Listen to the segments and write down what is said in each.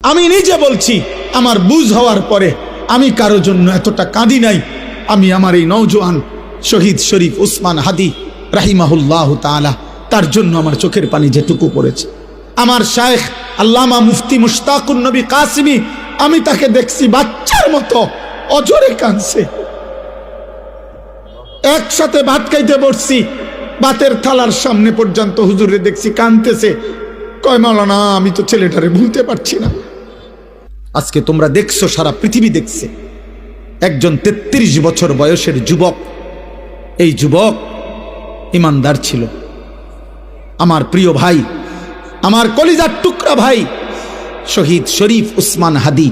আমি নিজে বলছি, আমার বুঝ হওয়ার পরে আমি কারো জন্য এতটা কাঁদি নাই। আমি আমার এই নওজোয়ান শহীদ শরীফ উসমান হাদি রাহিমাহুল্লাহ তাআলা, তার জন্য আমার চোখের পানি যেটুকু পড়েছে। আমার শায়েখ আল্লামা মুফতি মুশতাকুন নবী কাসিমি, আমি তাকে দেখছি বাচ্চার মতো অজরে কাঁদছে। একসাথে ভাত খাইতে বসছি, ভাতের থালার সামনে পর্যন্ত হুজুরে দেখছি কাঁদতেছে। কয় মাওলানা, আমি তো ছেলেটারে ভুলতে পারছি না। আজকে তোমরা দেখছো, সারা পৃথিবী দেখছে, একজন 33 বছর বয়সের যুবক। এই যুবক ইমানদার ছিল। আমার প্রিয় ভাই, আমার কলিজার টুকরা ভাই শহীদ শরীফ উসমান হাদি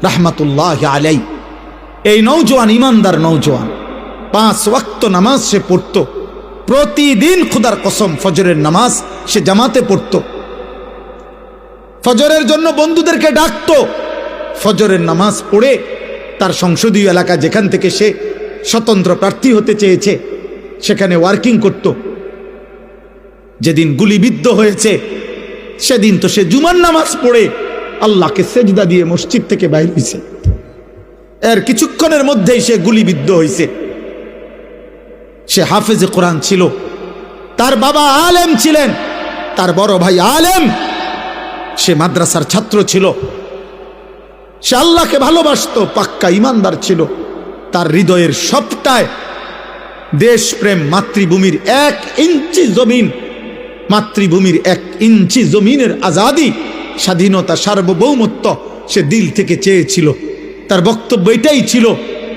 রাহমাতুল্লাহ আলাই, এই নওজোয়ান ইমানদার নওজোয়ান 5 ওয়াক্ত নামাজ সে পড়তো প্রতিদিন। খুদার কসম, ফজরের নামাজ সে জামাতে পড়তো। ফজরের জন্য বন্ধুদেরকে ডাকতো। ফজরের নামাজ পড়ে তার সংসদীয় এলাকা, যেখান থেকে সে স্বতন্ত্র প্রার্থী হতে চেয়েছে, সেখানে ওয়ার্কিং করত। যেদিন গুলিবিদ্ধ হয়েছে সেদিন তো সে জুমার নামাজ পড়ে আল্লাহকে সেজদা দিয়ে মসজিদ থেকে বাইর হয়েছে। এর কিছুক্ষণের মধ্যেই সে গুলিবিদ্ধ হয়েছে। সে হাফেজে কোরআন ছিল, তার বাবা আলেম ছিলেন, তার বড় ভাই আলেম, সে মাদ্রাসার ছাত্র ছিল, সে আল্লাহকে ভালোবাসতো, পাক্কা ইমানদার ছিল। তার হৃদয়ের সবটায় দেশপ্রেম, মাতৃভূমির 1 ইঞ্চি জমিন, মাতৃভূমির 1 ইঞ্চি জমিনের আজাদি, স্বাধীনতা, সার্বভৌমত্ব সে দিল থেকে চেয়েছিল। তার বক্তব্য এটাই ছিল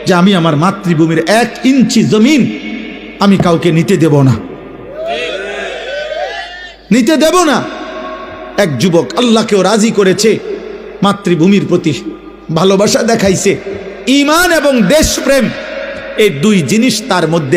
যে আমি আমার মাতৃভূমির 1 ইঞ্চি জমিন আমি কাউকে নিতে দেব না, নিতে দেব না। এক যুবক আল্লাহকেও রাজি করেছে, মাতৃভূমির প্রতি ভালোবাসা দেখাইছে। ঈমান এবং দেশপ্রেম, এই 2 জিনিস তার মধ্যে